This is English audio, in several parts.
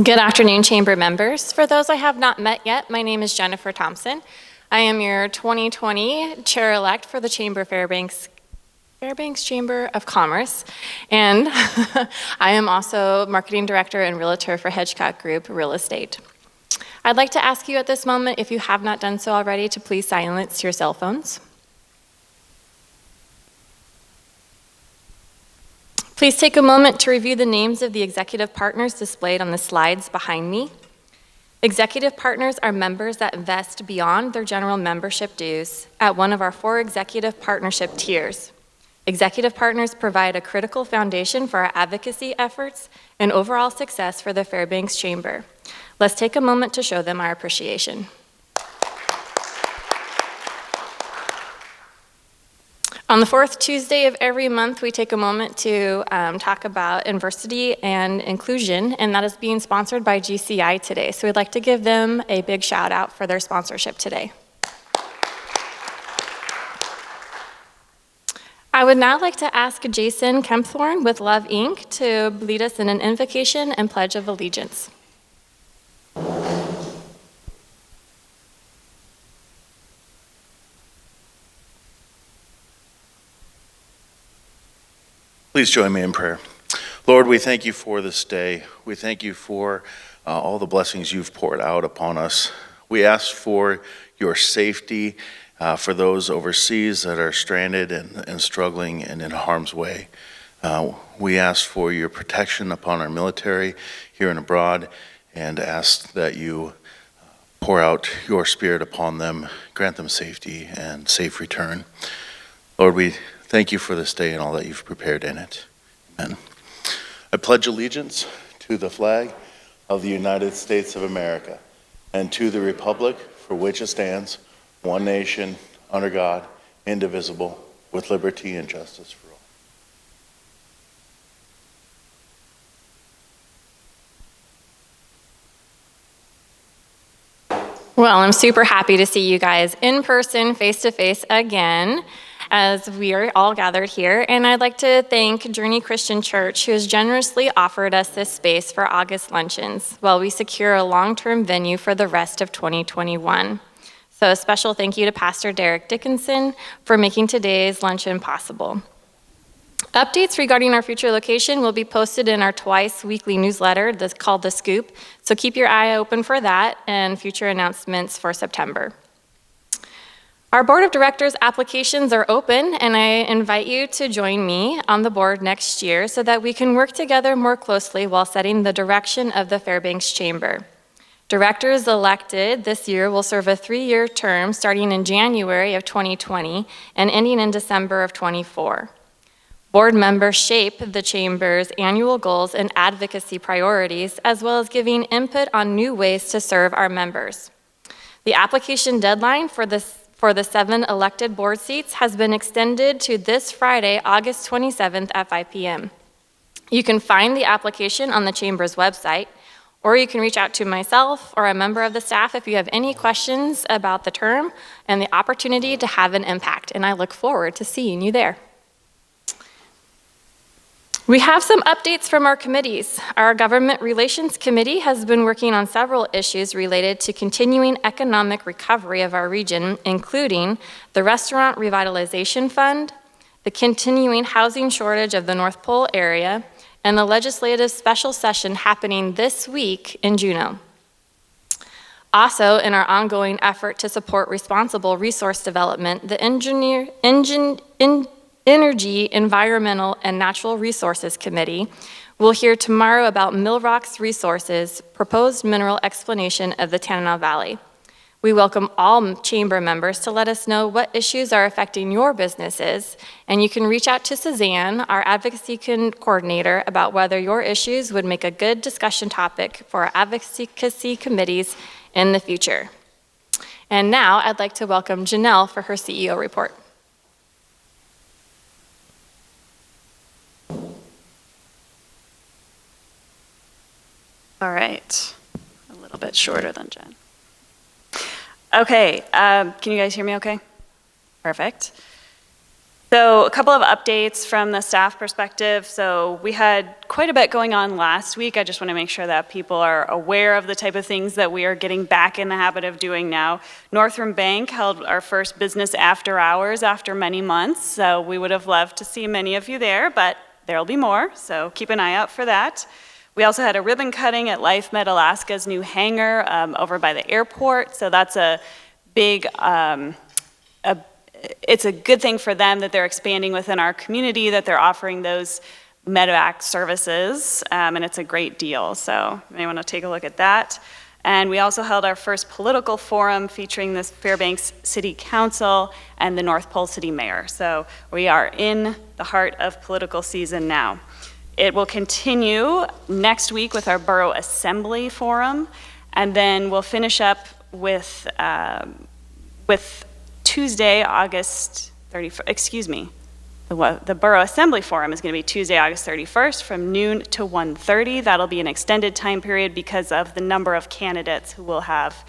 Good afternoon, Chamber members. For those I have not met yet, my name is Jennifer Thompson. I am your 2020 Chair-elect for the Chamber Fairbanks Chamber of Commerce, and I am also Marketing Director and Realtor for Hedgecock Group Real Estate. I'd like to ask you at this moment, if you have not done so already, to please silence your cell phones. Please take a moment to review the names of the executive partners displayed on the slides behind me. Executive partners are members that invest beyond their general membership dues at one of our 4 executive partnership tiers. Executive partners provide a critical foundation for our advocacy efforts and overall success for the Fairbanks Chamber. Let's take a moment to show them our appreciation. On the 4th Tuesday of every month, we take a moment to talk about diversity and inclusion, and that is being sponsored by GCI today. So we'd like to give them a big shout out for their sponsorship today. I would now like to ask Jason Kempthorne with Love Inc. to lead us in an invocation and pledge of allegiance. Please join me in prayer. Lord, we thank you for this day. We thank you for all the blessings you've poured out upon us. We ask for your safety for those overseas that are stranded and struggling and in harm's way. We ask for your protection upon our military here and abroad, and ask that you pour out your spirit upon them, grant them safety and safe return. Lord, we thank you for this day and all that you've prepared in it. Amen. I pledge allegiance to the flag of the United States of America and to the republic for which it stands, one nation, under God, indivisible, with liberty and justice for all. Well, I'm super happy to see you guys in person, face-to-face again, as we are all gathered here. And I'd like to thank Journey Christian Church, who has generously offered us this space for August luncheons while we secure a long-term venue for the rest of 2021. So a special thank you to Pastor Derek Dickinson for making today's luncheon possible. Updates regarding our future location will be posted in our twice weekly newsletter that's called The Scoop. So keep your eye open for that and future announcements for September. Our board of directors applications are open, and I invite you to join me on the board next year so that we can work together more closely while setting the direction of the Fairbanks Chamber. Directors elected this year will serve a 3-year term starting in January of 2020 and ending in December of 24. Board members shape the Chamber's annual goals and advocacy priorities, as well as giving input on new ways to serve our members. The application deadline for the 7 elected board seats has been extended to this Friday, August 27th at 5 p.m. You can find the application on the Chamber's website, or you can reach out to myself or a member of the staff if you have any questions about the term and the opportunity to have an impact, and I look forward to seeing you there. We have some updates from our committees. Our Government Relations Committee has been working on several issues related to continuing economic recovery of our region, including the Restaurant Revitalization Fund, the continuing housing shortage of the North Pole area, and the legislative special session happening this week in Juneau. Also, in our ongoing effort to support responsible resource development, the Energy, Environmental, and Natural Resources Committee will hear tomorrow about Millrock's Resources' proposed mineral exploration of the Tanana Valley. We welcome all chamber members to let us know what issues are affecting your businesses, and you can reach out to Suzanne, our advocacy coordinator, about whether your issues would make a good discussion topic for our advocacy committees in the future. And now I'd like to welcome Janelle for her CEO report. All right, a little bit shorter than Jen. Okay, can you guys hear me okay? Perfect. So a couple of updates from the staff perspective. So we had quite a bit going on last week. I just want to make sure that people are aware of the type of things that we are getting back in the habit of doing now. Northern Bank held our first business after hours after many months. So we would have loved to see many of you there, but there'll be more. So keep an eye out for that. We also had a ribbon cutting at LifeMed Alaska's new hangar over by the airport. So that's a big, it's a good thing for them that they're expanding within our community, that they're offering those medevac services, and it's a great deal. So you may want to take a look at that. And we also held our first political forum featuring the Fairbanks City Council and the North Pole City Mayor. So we are in the heart of political season now. It will continue next week with our Borough Assembly Forum, and then we'll finish up with Tuesday, August 31st, the Borough Assembly Forum is going to be Tuesday, August 31st from noon to 1:30. That'll be an extended time period because of the number of candidates who will have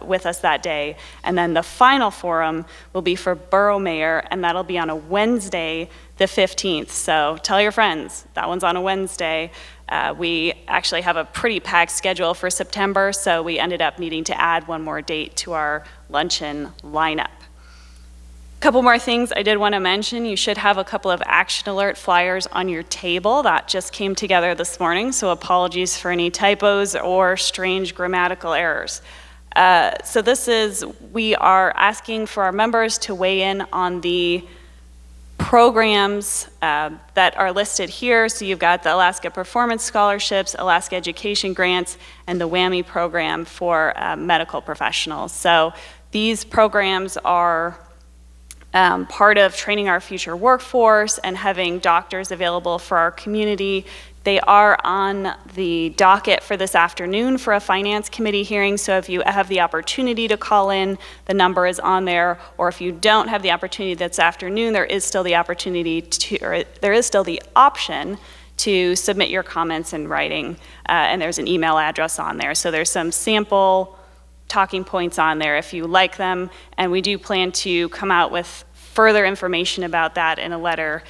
with us that day. And then the final forum will be for Borough Mayor, and that'll be on a Wednesday, the 15th. So tell your friends, that one's on a Wednesday. We actually have a pretty packed schedule for September, so we ended up needing to add one more date to our luncheon lineup. A couple more things I did want to mention. You should have a couple of action alert flyers on your table. That just came together this morning, so apologies for any typos or strange grammatical errors. So we are asking for our members to weigh in on the programs that are listed here. So you've got the Alaska Performance Scholarships, Alaska Education Grants, and the WWAMI program for medical professionals. So these programs are part of training our future workforce and having doctors available for our community. They are on the docket for this afternoon for a finance committee hearing, so if you have the opportunity to call in, the number is on there, or if you don't have the opportunity this afternoon, there is still the option to submit your comments in writing, and there's an email address on there. So there's some sample talking points on there if you like them, and we do plan to come out with further information about that in a letter.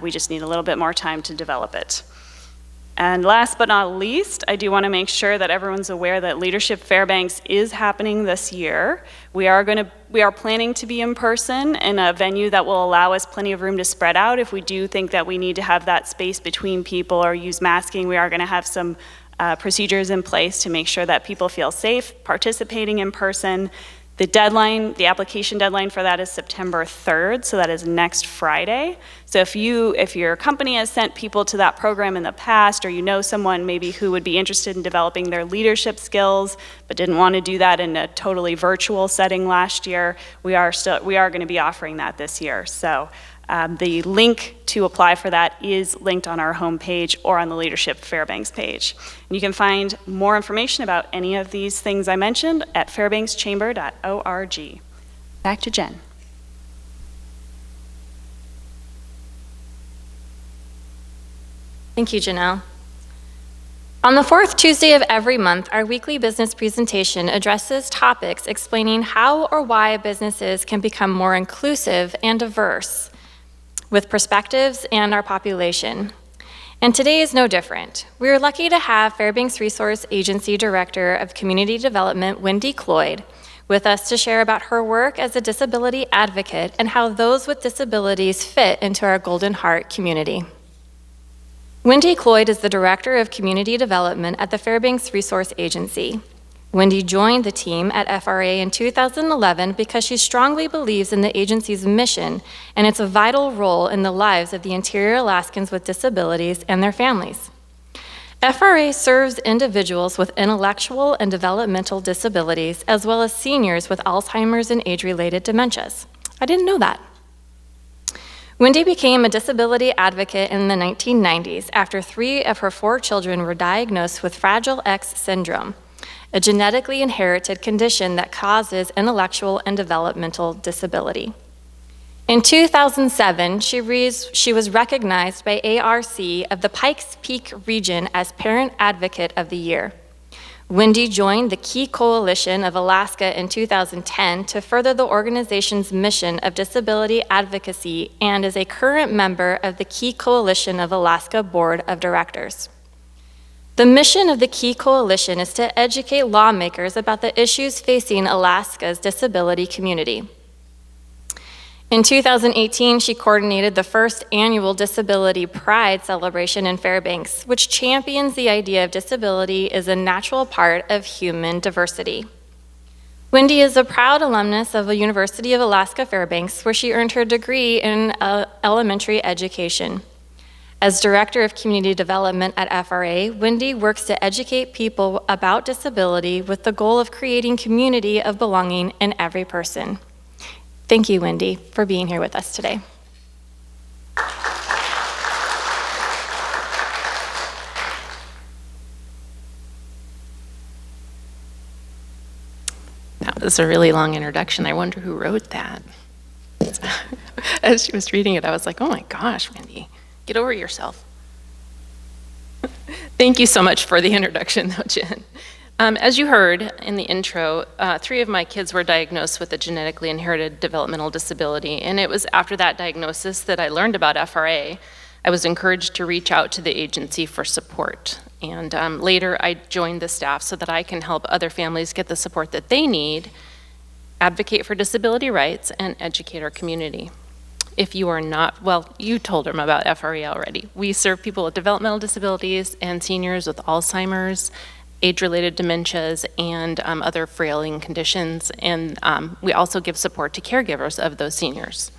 We just need a little bit more time to develop it. And last but not least, I do want to make sure that everyone's aware that Leadership Fairbanks is happening this year. We are planning to be in person in a venue that will allow us plenty of room to spread out. If we do think that we need to have that space between people or use masking, we are going to have some procedures in place to make sure that people feel safe participating in person. The application deadline for that is September 3rd, so that is next Friday. So if your company has sent people to that program in the past, or you know someone maybe who would be interested in developing their leadership skills, but didn't want to do that in a totally virtual setting last year, we are going to be offering that this year. So the link to apply for that is linked on our homepage or on the Leadership Fairbanks page. And you can find more information about any of these things I mentioned at fairbankschamber.org. Back to Jen. Thank you, Janelle. On the fourth Tuesday of every month, our weekly business presentation addresses topics explaining how or why businesses can become more inclusive and diverse with perspectives and our population. And today is no different. We are lucky to have Fairbanks Resource Agency Director of Community Development, Wendy Cloyd, with us to share about her work as a disability advocate and how those with disabilities fit into our Golden Heart community. Wendy Cloyd is the Director of Community Development at the Fairbanks Resource Agency. Wendy joined the team at FRA in 2011 because she strongly believes in the agency's mission and its vital role in the lives of the interior Alaskans with disabilities and their families. FRA serves individuals with intellectual and developmental disabilities, as well as seniors with Alzheimer's and age-related dementias. I didn't know that. Wendy became a disability advocate in the 1990s after 3 of her 4 children were diagnosed with Fragile X syndrome, a genetically inherited condition that causes intellectual and developmental disability. In 2007, she was recognized by ARC of the Pikes Peak region as Parent Advocate of the Year. Wendy joined the Key Coalition of Alaska in 2010 to further the organization's mission of disability advocacy and is a current member of the Key Coalition of Alaska Board of Directors. The mission of the Key Coalition is to educate lawmakers about the issues facing Alaska's disability community. In 2018, she coordinated the first annual Disability Pride celebration in Fairbanks, which champions the idea of disability is a natural part of human diversity. Wendy is a proud alumnus of the University of Alaska Fairbanks, where she earned her degree in elementary education. As Director of Community Development at FRA, Wendy works to educate people about disability with the goal of creating community of belonging in every person. Thank you, Wendy, for being here with us today. That was a really long introduction. I wonder who wrote that. As she was reading it, I was like, oh my gosh, Wendy, get over yourself. Thank you so much for the introduction, though, Jen. As you heard in the intro, 3 of my kids were diagnosed with a genetically inherited developmental disability, and it was after that diagnosis that I learned about FRA. I was encouraged to reach out to the agency for support, and later I joined the staff so that I can help other families get the support that they need, advocate for disability rights, and educate our community. If you are not, well, you told them about FRA already. We serve people with developmental disabilities and seniors with Alzheimer's, age-related dementias, and other frailing conditions, and we also give support to caregivers of those seniors.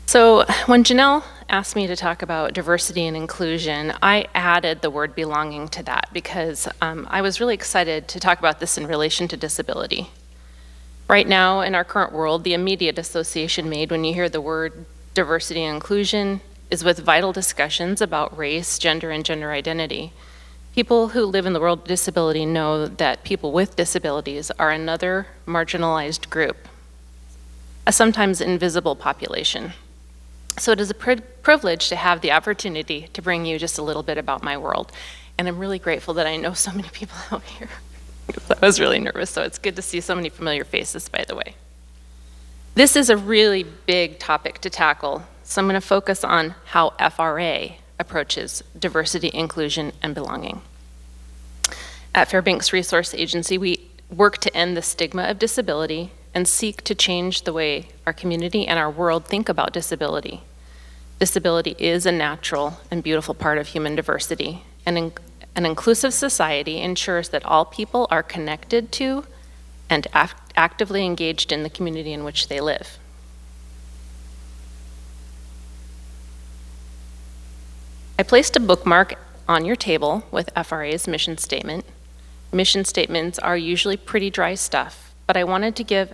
So when Janelle asked me to talk about diversity and inclusion, I added the word belonging to that because I was really excited to talk about this in relation to disability. Right now, in our current world, the immediate association made when you hear the word diversity and inclusion is with vital discussions about race, gender, and gender identity. People who live in the world of disability know that people with disabilities are another marginalized group, a sometimes invisible population. So it is a privilege to have the opportunity to bring you just a little bit about my world. And I'm really grateful that I know so many people out here. I was really nervous, so it's good to see so many familiar faces, by the way. This is a really big topic to tackle, so I'm going to focus on how FRA approaches diversity, inclusion, and belonging. At Fairbanks Resource Agency, we work to end the stigma of disability and seek to change the way our community and our world think about disability. Disability is a natural and beautiful part of human diversity, and an inclusive society ensures that all people are connected to and actively engaged in the community in which they live. I placed a bookmark on your table with FRA's mission statement. Mission statements are usually pretty dry stuff, but I wanted to give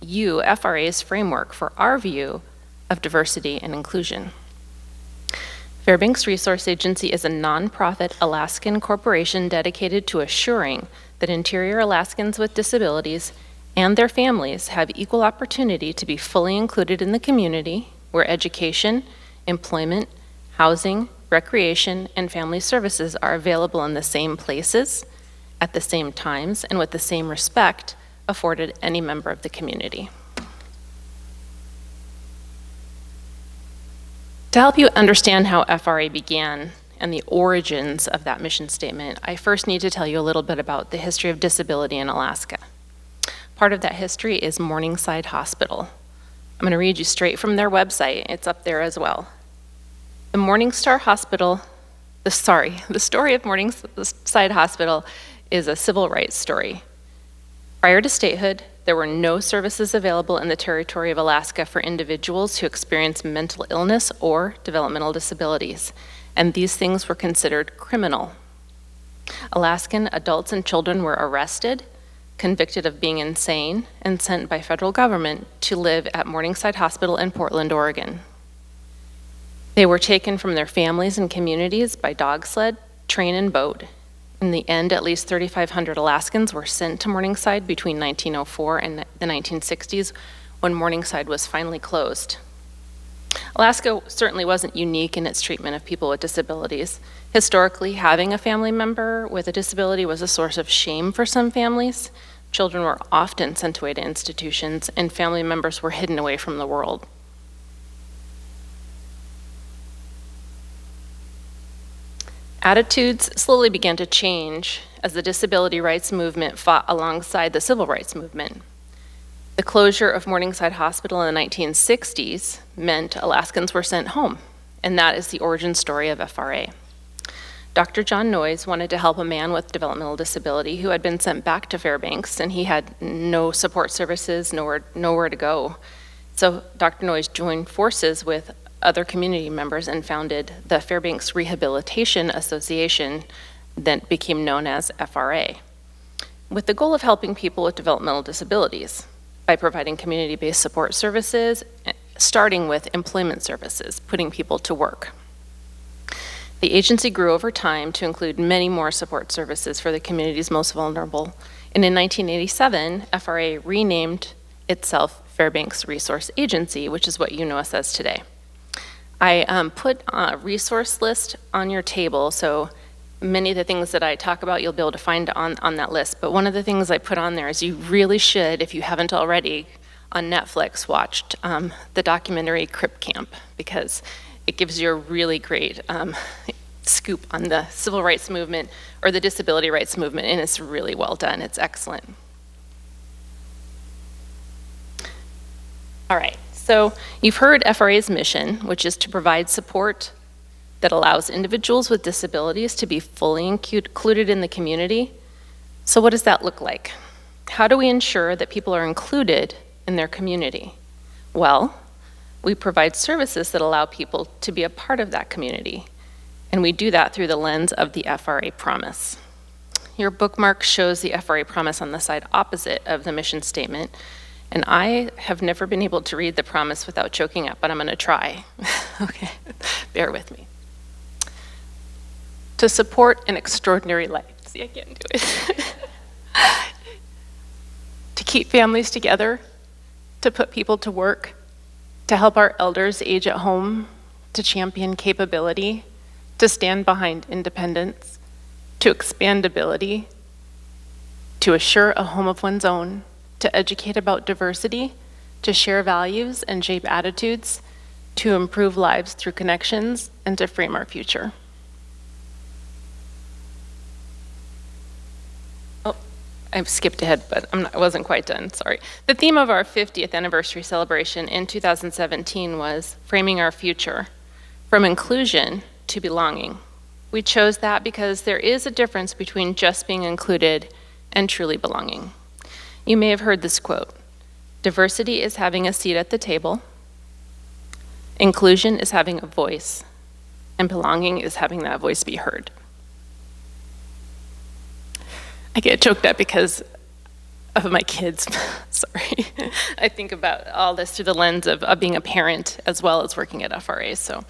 you FRA's framework for our view of diversity and inclusion. Fairbanks Resource Agency is a nonprofit Alaskan corporation dedicated to assuring that interior Alaskans with disabilities and their families have equal opportunity to be fully included in the community where education, employment, housing, recreation, and family services are available in the same places, at the same times, and with the same respect afforded any member of the community. To help you understand how FRA began and the origins of that mission statement, I first need to tell you a little bit about the history of disability in Alaska. Part of that history is Morningside Hospital. I'm going to read you straight from their website. It's up there as well. The Morningside Hospital, the story of Morningside Hospital is a civil rights story. Prior to statehood, there were no services available in the territory of Alaska for individuals who experienced mental illness or developmental disabilities, and these things were considered criminal. Alaskan adults and children were arrested, convicted of being insane, and sent by federal government to live at Morningside Hospital in Portland, Oregon. They were taken from their families and communities by dog sled, train, and boat. In the end, at least 3,500 Alaskans were sent to Morningside between 1904 and the 1960s, when Morningside was finally closed. Alaska certainly wasn't unique in its treatment of people with disabilities. Historically, having a family member with a disability was a source of shame for some families. Children were often sent away to institutions, and family members were hidden away from the world. Attitudes slowly began to change as the disability rights movement fought alongside the civil rights movement. The closure of Morningside Hospital in the 1960s meant Alaskans were sent home, and that is the origin story of FRA. Dr. John Noyes wanted to help a man with developmental disability who had been sent back to Fairbanks, and he had no support services, nowhere to go. So Dr. Noyes joined forces with other community members and founded the Fairbanks Rehabilitation Association that became known as FRA, with the goal of helping people with developmental disabilities by providing community-based support services, starting with employment services, putting people to work. The agency grew over time to include many more support services for the community's most vulnerable, and in 1987, FRA renamed itself Fairbanks Resource Agency, which is what you know us as today. I put a resource list on your table, so many of the things that I talk about you'll be able to find on that list, but one of the things I put on there is you really should, if you haven't already, on Netflix watched the documentary Crip Camp, because it gives you a really great scoop on the civil rights movement or the disability rights movement, and it's really well done. It's excellent. All right, so you've heard FRA's mission, which is to provide support that allows individuals with disabilities to be fully included in the community. So what does that look like? How do we ensure that people are included in their community? Well, we provide services that allow people to be a part of that community, and we do that through the lens of the FRA promise. Your bookmark shows the FRA promise on the side opposite of the mission statement, and I have never been able to read the promise without choking up, but I'm going to try. Okay, bear with me. To support an extraordinary life. See, I can't do it. To keep families together, to put people to work, to help our elders age at home, to champion capability, to stand behind independence, to expand ability, to assure a home of one's own, to educate about diversity, to share values and shape attitudes, to improve lives through connections, and to frame our future. I've skipped ahead, but I wasn't quite done, sorry. The theme of our 50th anniversary celebration in 2017 was framing our future, from inclusion to belonging. We chose that because there is a difference between just being included and truly belonging. You may have heard this quote: diversity is having a seat at the table, inclusion is having a voice, and belonging is having that voice be heard. I get choked up because of my kids, sorry. I think about all this through the lens of being a parent as well as working at FRA. So,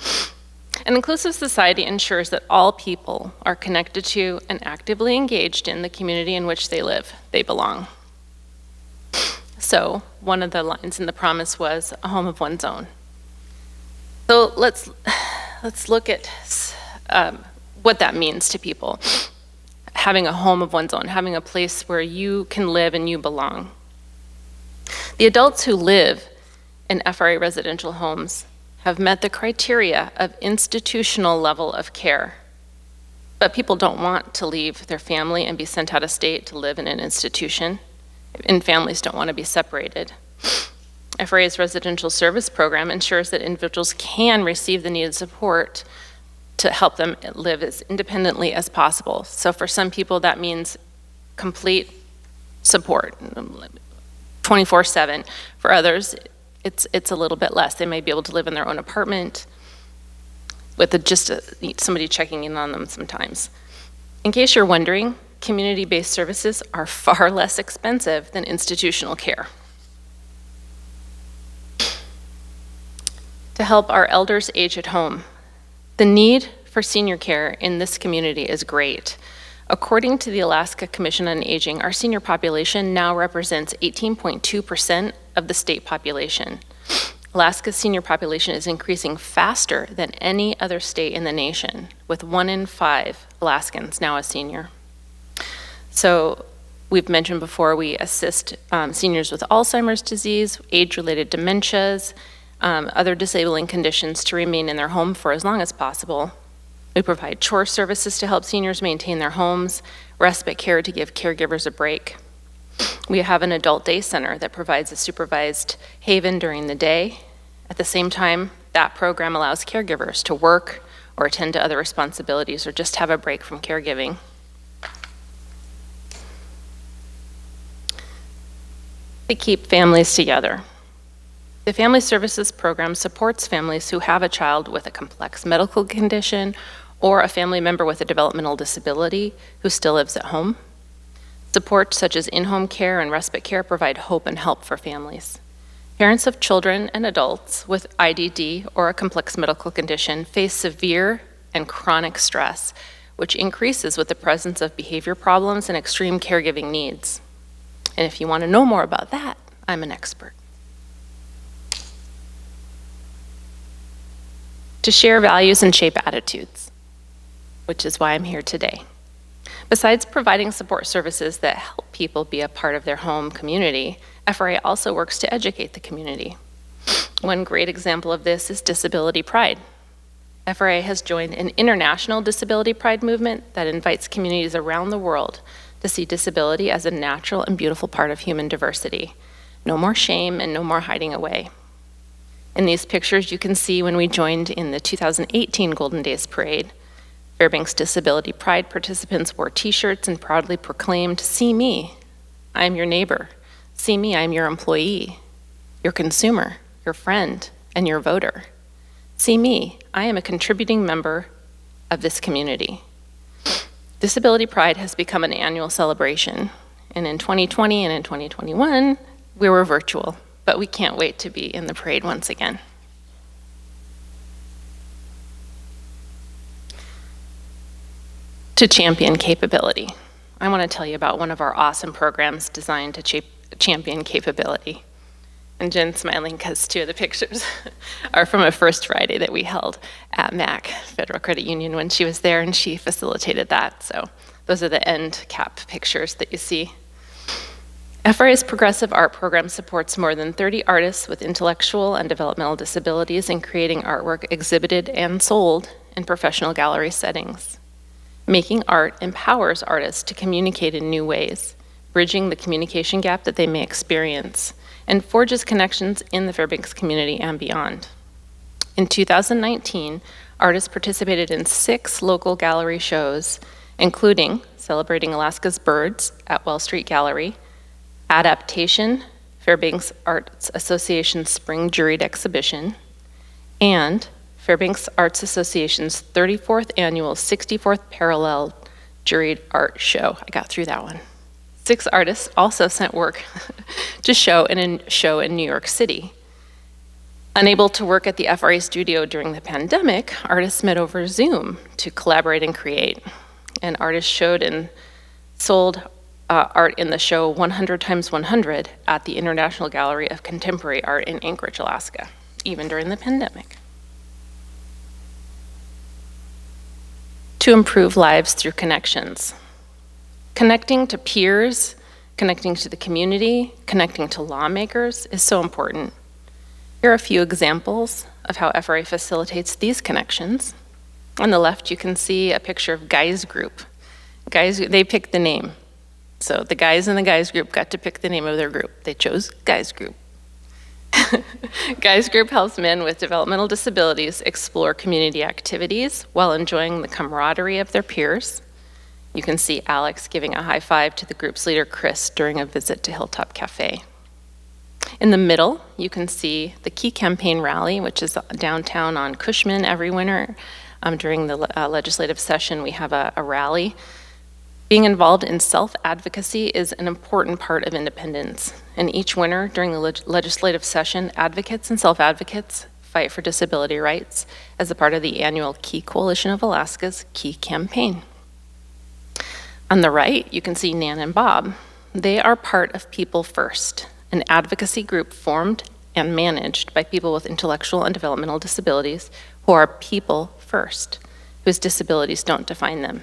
an inclusive society ensures that all people are connected to and actively engaged in the community in which they live. They belong. So, one of the lines in the promise was a home of one's own. So let's look at what that means to people. Having a home of one's own, having a place where you can live and you belong. The adults who live in FRA residential homes have met the criteria of institutional level of care. But people don't want to leave their family and be sent out of state to live in an institution, and families don't want to be separated. FRA's residential service program ensures that individuals can receive the needed support to help them live as independently as possible. So for some people, that means complete support, 24/7. For others, it's a little bit less. They may be able to live in their own apartment with somebody checking in on them sometimes. In case you're wondering, community-based services are far less expensive than institutional care. To help our elders age at home. The need for senior care in this community is great. According to the Alaska Commission on Aging, our senior population now represents 18.2% of the state population. Alaska's senior population is increasing faster than any other state in the nation, with 1 in 5 Alaskans now a senior. So we've mentioned before, we assist seniors with Alzheimer's disease, age-related dementias, other disabling conditions to remain in their home for as long as possible. We provide chore services to help seniors maintain their homes, respite care to give caregivers a break. We have an adult day center that provides a supervised haven during the day. At the same time, that program allows caregivers to work or attend to other responsibilities or just have a break from caregiving. To keep families together. The Family Services Program supports families who have a child with a complex medical condition or a family member with a developmental disability who still lives at home. Support such as in-home care and respite care provide hope and help for families. Parents of children and adults with IDD or a complex medical condition face severe and chronic stress, which increases with the presence of behavior problems and extreme caregiving needs. And if you want to know more about that, I'm an expert. To share values and shape attitudes, which is why I'm here today. Besides providing support services that help people be a part of their home community, FRA also works to educate the community. One great example of this is Disability Pride. FRA has joined an international disability pride movement that invites communities around the world to see disability as a natural and beautiful part of human diversity. No more shame and no more hiding away. In these pictures, you can see when we joined in the 2018 Golden Days Parade. Fairbanks Disability Pride participants wore t-shirts and proudly proclaimed, "See me, I'm your neighbor. See me, I'm your employee, your consumer, your friend, and your voter. See me, I am a contributing member of this community." Disability Pride has become an annual celebration, and in 2020 and in 2021, we were virtual, but we can't wait to be in the parade once again. To champion capability, I want to tell you about one of our awesome programs designed to champion capability. And Jen's smiling because 2 of the pictures are from a First Friday that we held at MAC, Federal Credit Union, when she was there, and she facilitated that. So those are the end cap pictures that you see. FRA's Progressive Art Program supports more than 30 artists with intellectual and developmental disabilities in creating artwork exhibited and sold in professional gallery settings. Making art empowers artists to communicate in new ways, bridging the communication gap that they may experience, and forges connections in the Fairbanks community and beyond. In 2019, artists participated in 6 local gallery shows, including Celebrating Alaska's Birds at Well Street Gallery, Adaptation, Fairbanks Arts Association Spring Juried Exhibition, and Fairbanks Arts Association's 34th annual 64th Parallel Juried Art Show. I got through that one. 6 artists also sent work to show in a show in New York City. Unable to work at the FRA studio during the pandemic, artists met over Zoom to collaborate and create. And artists showed and sold art in the show 100 x 100 at the International Gallery of Contemporary Art in Anchorage, Alaska, even during the pandemic. To improve lives through connections. Connecting to peers, connecting to the community, connecting to lawmakers is so important. Here are a few examples of how FRA facilitates these connections. On the left, you can see a picture of Guys Group. Guys, they picked the name. So the guys in the Guys Group got to pick the name of their group. They chose Guys Group. Guys Group helps men with developmental disabilities explore community activities while enjoying the camaraderie of their peers. You can see Alex giving a high five to the group's leader, Chris, during a visit to Hilltop Cafe. In the middle, you can see the Key Campaign Rally, which is downtown on Cushman every winter. During the legislative session, we have a rally. Being involved in self-advocacy is an important part of independence. And each winter during the legislative session, advocates and self-advocates fight for disability rights as a part of the annual Key Coalition of Alaska's Key Campaign. On the right, you can see Nan and Bob. They are part of People First, an advocacy group formed and managed by people with intellectual and developmental disabilities who are people first, whose disabilities don't define them.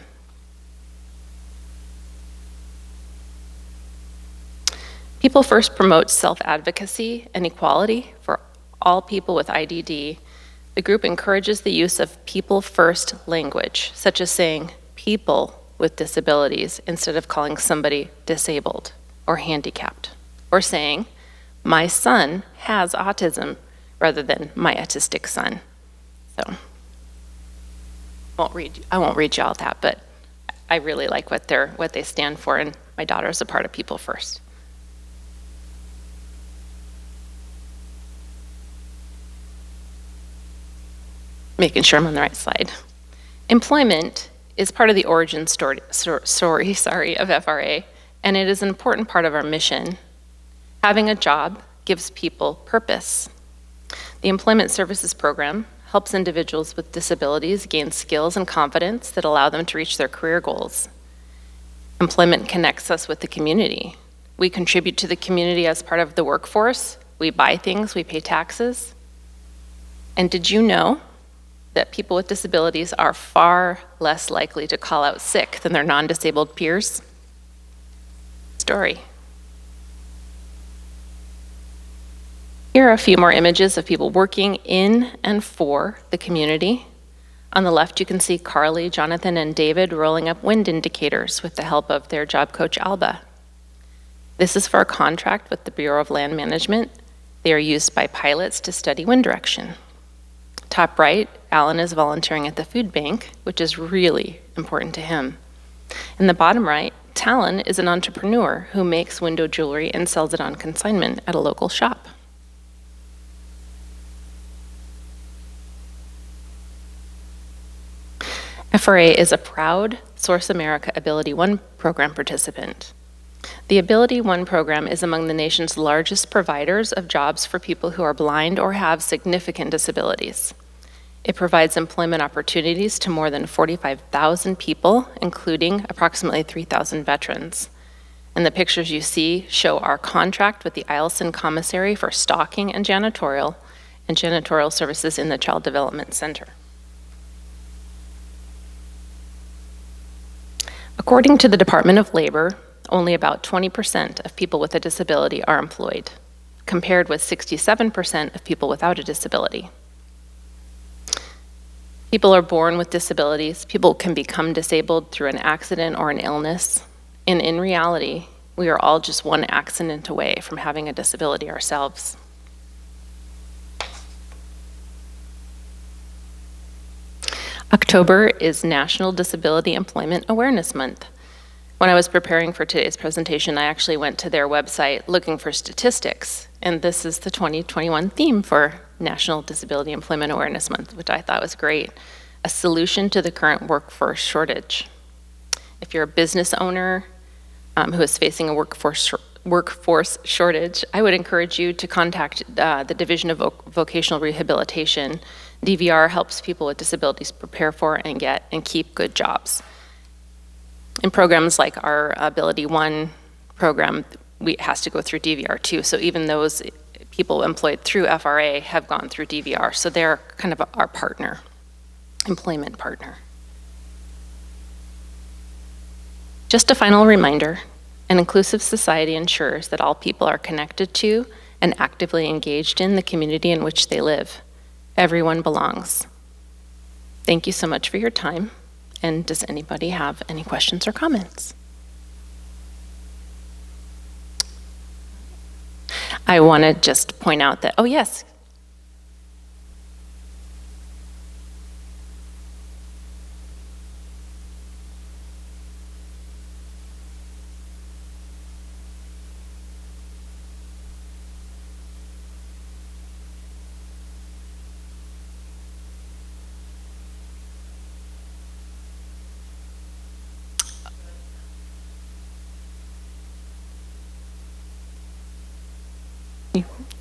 People First promotes self-advocacy and equality for all people with IDD. The group encourages the use of people-first language, such as saying people with disabilities instead of calling somebody disabled or handicapped, or saying my son has autism rather than my autistic son. So I won't read you all that, but I really like what they stand for, and my daughter is a part of People First. Making sure I'm on the right slide. Employment is part of the origin story of FRA, and it is an important part of our mission. Having a job gives people purpose. The Employment Services Program helps individuals with disabilities gain skills and confidence that allow them to reach their career goals. Employment connects us with the community. We contribute to the community as part of the workforce. We buy things, we pay taxes. And did you know that people with disabilities are far less likely to call out sick than their non-disabled peers? Story. Here are a few more images of people working in and for the community. On the left, you can see Carly, Jonathan, and David rolling up wind indicators with the help of their job coach, Alba. This is for a contract with the Bureau of Land Management. They are used by pilots to study wind direction. Top right, Alan is volunteering at the food bank, which is really important to him. In the bottom right, Talon is an entrepreneur who makes window jewelry and sells it on consignment at a local shop. FRA is a proud Source America Ability One program participant. The Ability One program is among the nation's largest providers of jobs for people who are blind or have significant disabilities. It provides employment opportunities to more than 45,000 people, including approximately 3,000 veterans. And the pictures you see show our contract with the Eielson Commissary for stocking and janitorial services in the Child Development Center. According to the Department of Labor, only about 20% of people with a disability are employed, compared with 67% of people without a disability. People are born with disabilities. People can become disabled through an accident or an illness. And in reality, we are all just one accident away from having a disability ourselves. October is National Disability Employment Awareness Month. When I was preparing for today's presentation, I actually went to their website looking for statistics, and this is the 2021 theme for National Disability Employment Awareness Month, which I thought was great. A solution to the current workforce shortage. If you're a business owner who is facing a workforce shortage, I would encourage you to contact the Division of Vocational Rehabilitation. DVR helps people with disabilities prepare for and get and keep good jobs. In programs like our Ability One program, it has to go through DVR too. So even those people employed through FRA have gone through DVR. So they're kind of our partner, employment partner. Just a final reminder, an inclusive society ensures that all people are connected to and actively engaged in the community in which they live. Everyone belongs. Thank you so much for your time. And does anybody have any questions or comments? I want to just point out that, oh yes.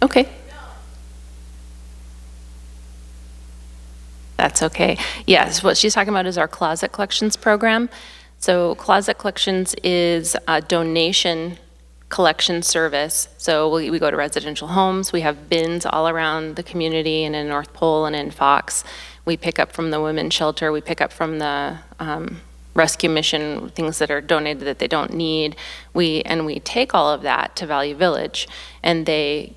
Okay. That's okay. Yes, what she's talking about is our closet collections program. So closet collections is a donation collection service. So we go to residential homes. We have bins all around the community and in North Pole and in Fox. We pick up from the women's shelter. We pick up from the rescue mission, things that are donated that they don't need. We take all of that to Value Village, and they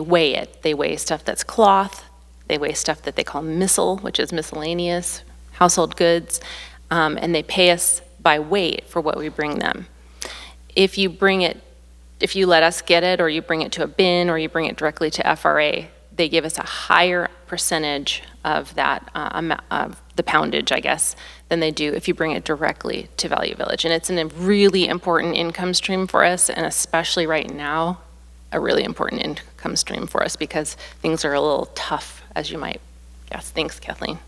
weigh it. They weigh stuff that's cloth. They weigh stuff that they call missile, which is miscellaneous household goods, and they pay us by weight for what we bring them. If you let us get it, or you bring it to a bin, or you bring it directly to FRA, they give us a higher percentage of that, of the poundage, I guess, than they do if you bring it directly to Value Village. And it's a really important income stream for us, and especially right now, a really important income stream for us because things are a little tough, as you might guess. Thanks, Kathleen.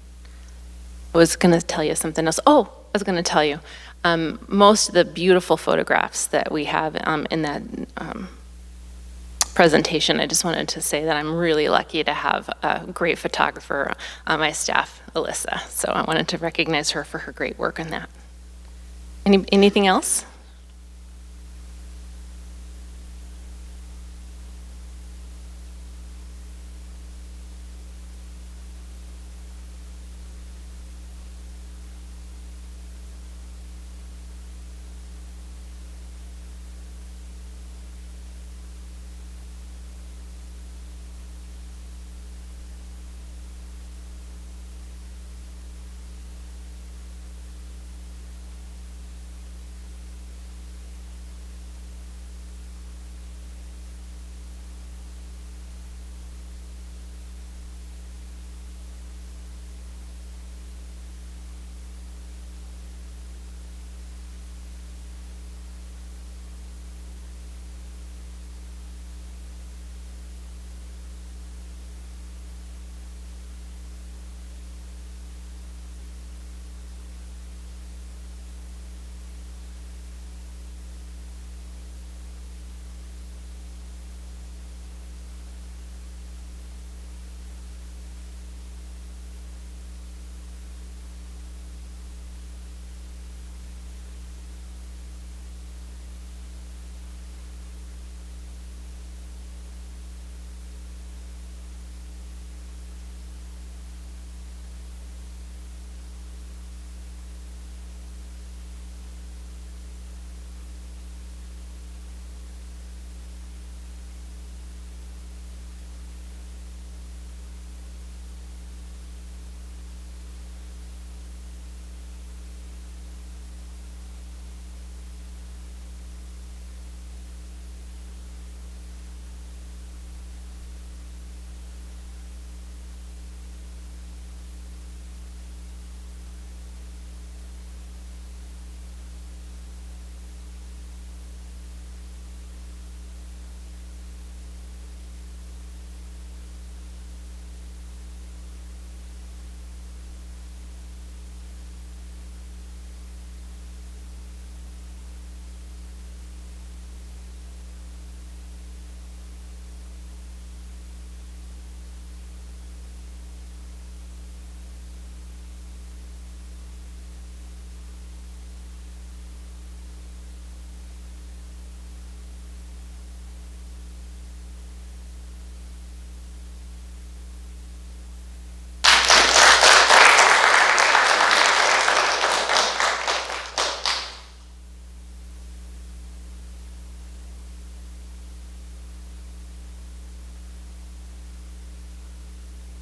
I was going to tell you something else. Oh, I was going to tell you. Most of the beautiful photographs that we have in that presentation, I just wanted to say that I'm really lucky to have a great photographer on my staff, Alyssa. So I wanted to recognize her for her great work on that. Anything else?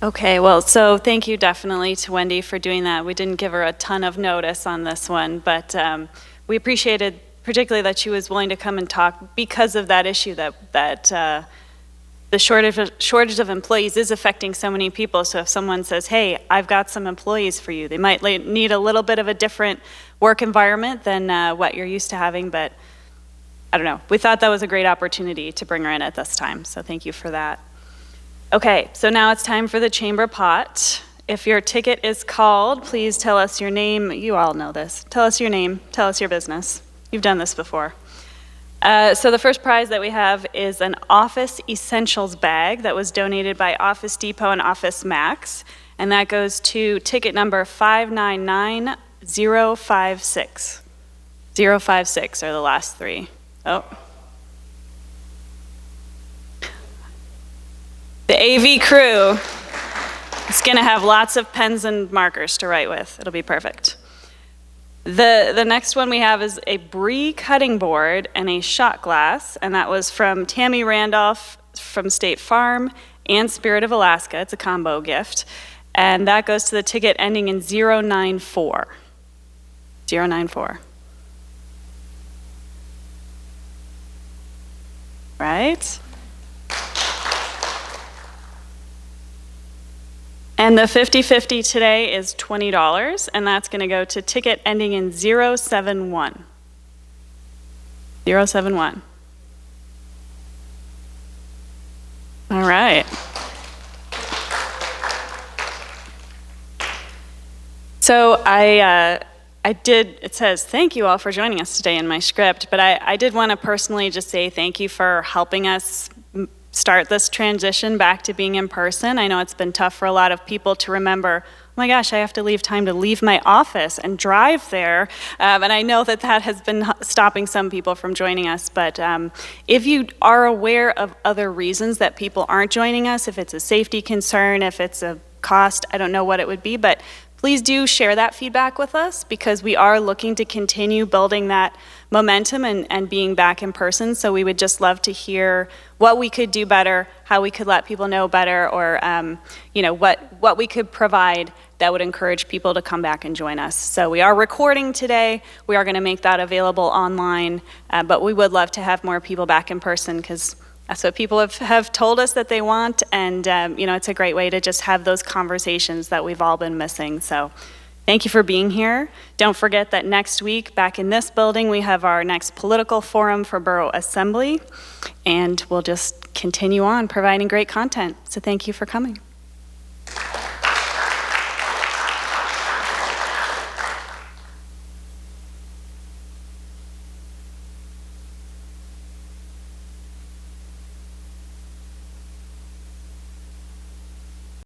Okay, well, so thank you definitely to Wendy for doing that. We didn't give her a ton of notice on this one, but we appreciated particularly that she was willing to come and talk because of that issue that the shortage of employees is affecting so many people. So if someone says, hey, I've got some employees for you, they might need a little bit of a different work environment than what you're used to having, but I don't know. We thought that was a great opportunity to bring her in at this time, so thank you for that. Okay, so now it's time for the chamber pot. If your ticket is called, please tell us your name. You all know this. Tell us your name, tell us your business. You've done this before. So the first prize that we have is an Office Essentials bag that was donated by Office Depot and Office Max, and that goes to ticket number 599056. 056 are the last three. Oh, AV crew is going to have lots of pens and markers to write with. It'll be perfect. The next one we have is a brie cutting board and a shot glass, and that was from Tammy Randolph from State Farm and Spirit of Alaska. It's a combo gift. And that goes to the ticket ending in 094. 094. Right? And the 50/50 today is $20, and that's going to go to ticket ending in 071. 071. All right. So it says, thank you all for joining us today in my script, but I did want to personally just say thank you for helping us start this transition back to being in person. I know it's been tough for a lot of people to remember, oh my gosh, I have to leave time to leave my office and drive there. And I know that has been stopping some people from joining us. But if you are aware of other reasons that people aren't joining us, if it's a safety concern, if it's a cost, I don't know what it would be, but please do share that feedback with us, because we are looking to continue building that momentum and being back in person. So we would just love to hear what we could do better, how we could let people know better, or what we could provide that would encourage people to come back and join us. So we are recording today. We are going to make that available online, but we would love to have more people back in person, because that's what people have told us that they want, and it's a great way to just have those conversations that we've all been missing. So thank you for being here. Don't forget that next week, back in this building, we have our next political forum for Borough Assembly, and we'll just continue on providing great content. So thank you for coming.